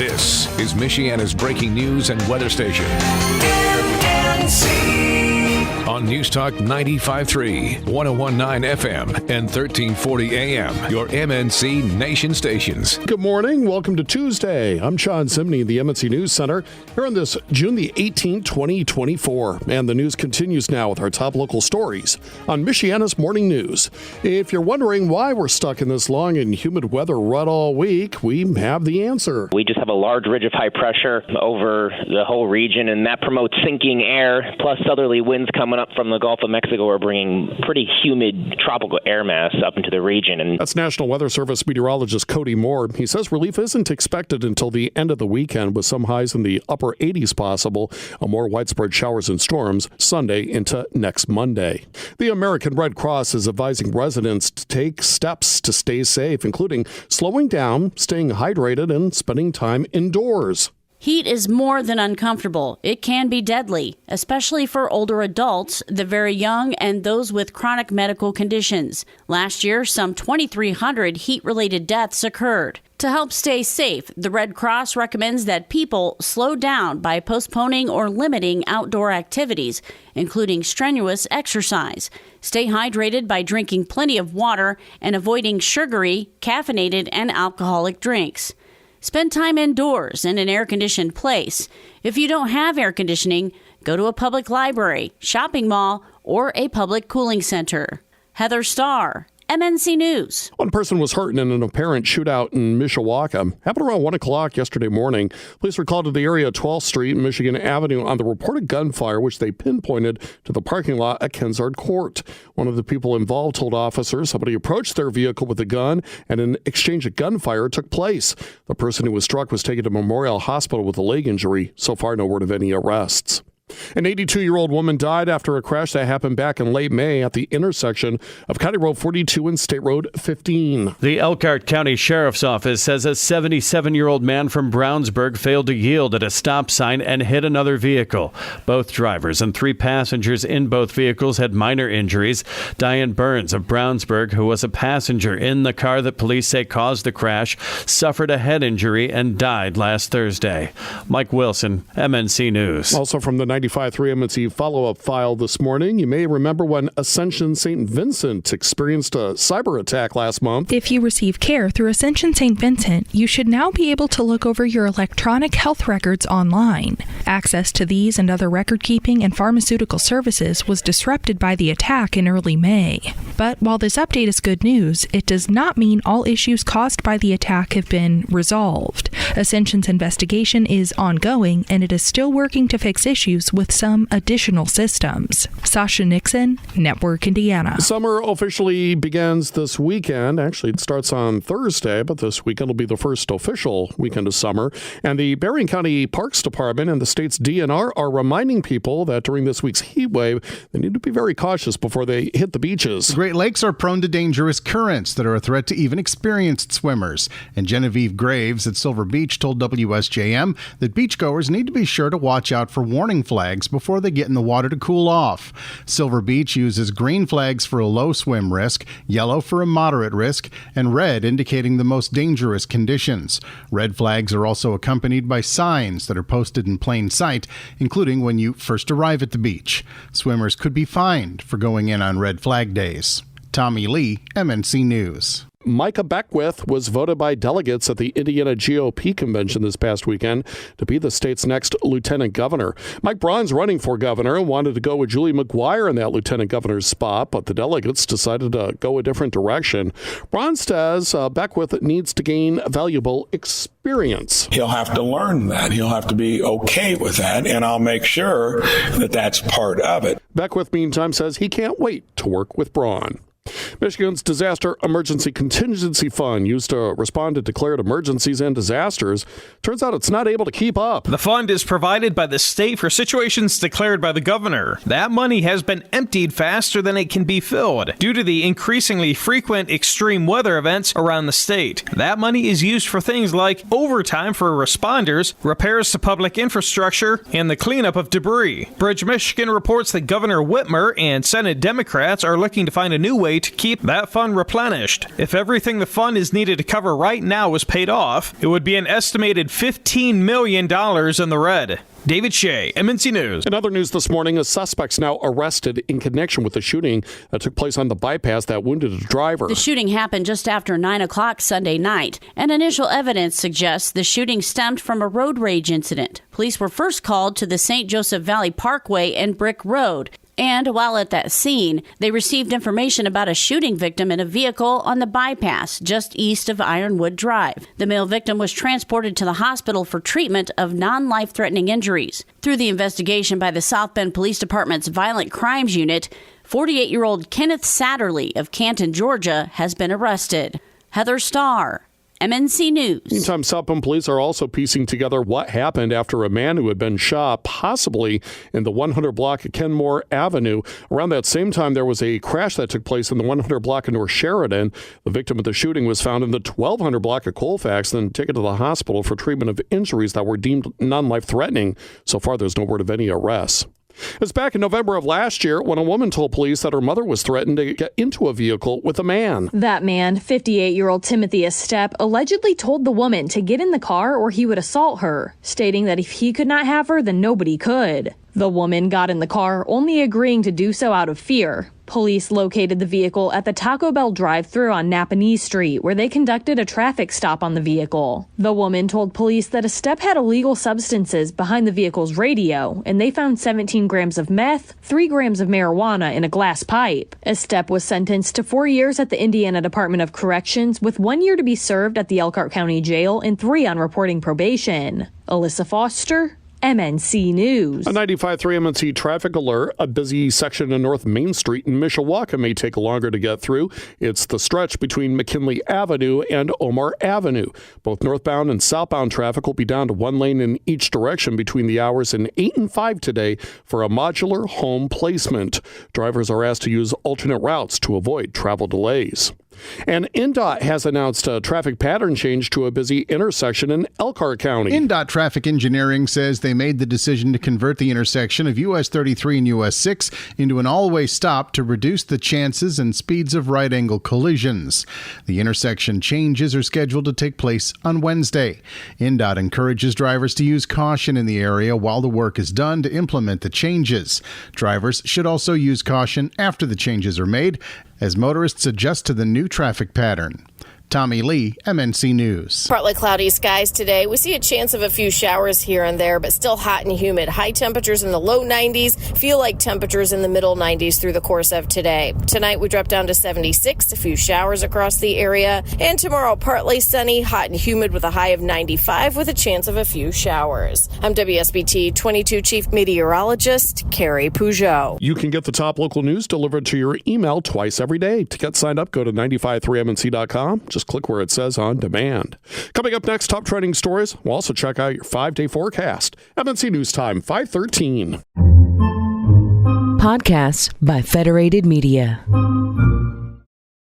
This is Michiana's breaking news and weather station. MNC. On News Talk 95.3, 101.9 FM, and 1340 AM, your MNC Nation stations. Good morning. Welcome to Tuesday. I'm Sean Simney, the MNC News Center, here on this June the 18th, 2024. And the news continues now with our top local stories on Michiana's Morning News. If you're wondering why we're stuck in this long and humid weather rut all week, we have the answer. We just have a large ridge of high pressure over the whole region, and that promotes sinking air, plus southerly winds coming up from the Gulf of Mexico are bringing pretty humid tropical air mass up into the region. And that's National Weather Service meteorologist Cody Moore. He says relief isn't expected until the end of the weekend, with some highs in the upper 80s possible, more widespread showers and storms Sunday into next Monday. The American Red Cross is advising residents to take steps to stay safe, including slowing down, staying hydrated, and spending time indoors. Heat is more than uncomfortable. It can be deadly, especially for older adults, the very young, and those with chronic medical conditions. Last year, some 2,300 heat-related deaths occurred. To help stay safe, the Red Cross recommends that people slow down by postponing or limiting outdoor activities, including strenuous exercise. Stay hydrated by drinking plenty of water and avoiding sugary, caffeinated, and alcoholic drinks. Spend time indoors in an air-conditioned place. If you don't have air conditioning, go to a public library, shopping mall, or a public cooling center. Heather Starr, MNC News. One person was hurt in an apparent shootout in Mishawaka. Happened around 1 o'clock yesterday morning. Police were called to the area of 12th Street and Michigan Avenue on the reported gunfire, which they pinpointed to the parking lot at Kensard Court. One of the people involved told officers somebody approached their vehicle with a gun, and an exchange of gunfire took place. The person who was struck was taken to Memorial Hospital with a leg injury. So far, no word of any arrests. An 82-year-old woman died after a crash that happened back in late May at the intersection of County Road 42 and State Road 15. The Elkhart County Sheriff's Office says a 77-year-old man from Brownsburg failed to yield at a stop sign and hit another vehicle. Both drivers and 3 passengers in both vehicles had minor injuries. Diane Burns of Brownsburg, who was a passenger in the car that police say caused the crash, suffered a head injury and died last Thursday. Mike Wilson, MNC News. Also from the 95.3 MNC follow-up file this morning, you may remember when Ascension St. Vincent experienced a cyber attack last month. If you receive care through Ascension St. Vincent, you should now be able to look over your electronic health records online. Access to these and other record-keeping and pharmaceutical services was disrupted by the attack in early May. But while this update is good news, it does not mean all issues caused by the attack have been resolved. Ascension's investigation is ongoing, and it is still working to fix issues with some additional systems. Sasha Nixon, Network Indiana. Summer officially begins this weekend. Actually, it starts on Thursday, but this weekend will be the first official weekend of summer. And the Berrien County Parks Department and the state's DNR are reminding people that during this week's heat wave, they need to be very cautious before they hit the beaches. The Great Lakes are prone to dangerous currents that are a threat to even experienced swimmers. And Genevieve Graves at Silver Beach told WSJM that beachgoers need to be sure to watch out for warning flags before they get in the water to cool off. Silver Beach uses green flags for a low swim risk, yellow for a moderate risk, and red indicating the most dangerous conditions. Red flags are also accompanied by signs that are posted in plain sight, including when you first arrive at the beach. Swimmers could be fined for going in on red flag days. Tommy Lee, MNC News. Micah Beckwith was voted by delegates at the Indiana GOP convention this past weekend to be the state's next lieutenant governor. Mike Braun's running for governor and wanted to go with Julie McGuire in that lieutenant governor's spot, but the delegates decided to go a different direction. Braun says Beckwith needs to gain valuable experience. He'll have to learn that. He'll have to be okay with that, and I'll make sure that that's part of it. Beckwith, meantime, says he can't wait to work with Braun. Michigan's Disaster Emergency Contingency Fund, used to respond to declared emergencies and disasters, turns out it's not able to keep up. The fund is provided by the state for situations declared by the governor. That money has been emptied faster than it can be filled due to the increasingly frequent extreme weather events around the state. That money is used for things like overtime for responders, repairs to public infrastructure, and the cleanup of debris. Bridge Michigan reports that Governor Whitmer and Senate Democrats are looking to find a new way to keep that fund replenished. If everything the fund is needed to cover right now was paid off, it would be an estimated $15 million in the red. David Shea, MNC News. In other news this morning, a suspect's now arrested in connection with the shooting that took place on the bypass that wounded a driver. The shooting happened just after 9 o'clock Sunday night, and initial evidence suggests the shooting stemmed from a road rage incident. Police were first called to the St. Joseph Valley Parkway and Brick Road. And while at that scene, they received information about a shooting victim in a vehicle on the bypass just east of Ironwood Drive. The male victim was transported to the hospital for treatment of non-life-threatening injuries. Through the investigation by the South Bend Police Department's Violent Crimes Unit, 48-year-old Kenneth Satterley of Canton, Georgia, has been arrested. Heather Starr, MNC News. Meantime, South Bend police are also piecing together what happened after a man who had been shot, possibly in the 100 block of Kenmore Avenue. Around that same time, there was a crash that took place in the 100 block of North Sheridan. The victim of the shooting was found in the 1200 block of Colfax, then taken to the hospital for treatment of injuries that were deemed non-life-threatening. So far, there's no word of any arrests. It's back in November of last year when a woman told police that her mother was threatened to get into a vehicle with a man. That man, 58-year-old Timothy Estep, allegedly told the woman to get in the car or he would assault her, stating that if he could not have her, then nobody could. The woman got in the car, only agreeing to do so out of fear. Police located the vehicle at the Taco Bell drive-thru on Napanee Street, where they conducted a traffic stop on the vehicle. The woman told police that Estep had illegal substances behind the vehicle's radio, and they found 17 grams of meth, 3 grams of marijuana in a glass pipe. Estep was sentenced to 4 years at the Indiana Department of Corrections, with 1 year to be served at the Elkhart County Jail and 3 on reporting probation. Alyssa Foster, MNC News. A 95.3 MNC traffic alert. A busy section of North Main Street in Mishawaka may take longer to get through. It's the stretch between McKinley Avenue and Omar Avenue. Both northbound and southbound traffic will be down to 1 lane in each direction between the hours of 8 and 5 today for a modular home placement. Drivers are asked to use alternate routes to avoid travel delays. And NDOT has announced a traffic pattern change to a busy intersection in Elkhart County. NDOT Traffic Engineering says they made the decision to convert the intersection of US 33 and US 6 into an all-way stop to reduce the chances and speeds of right-angle collisions. The intersection changes are scheduled to take place on Wednesday. NDOT encourages drivers to use caution in the area while the work is done to implement the changes. Drivers should also use caution after the changes are made, as motorists adjust to the new traffic pattern. Tommy Lee, MNC News. Partly cloudy skies today. We see a chance of a few showers here and there, but still hot and humid. High temperatures in the low 90s, feel like temperatures in the middle 90s through the course of today. Tonight we drop down to 76, a few showers across the area. And tomorrow partly sunny, hot and humid with a high of 95 with a chance of a few showers. I'm WSBT 22 Chief Meteorologist Carrie Peugeot. You can get the top local news delivered to your email twice every day. To get signed up, go to 953mnc.com. Just click where it says on demand. Coming up next, top trending stories. We'll also check out your 5-day forecast. MNC News Time, 5:13. Podcasts by Federated Media.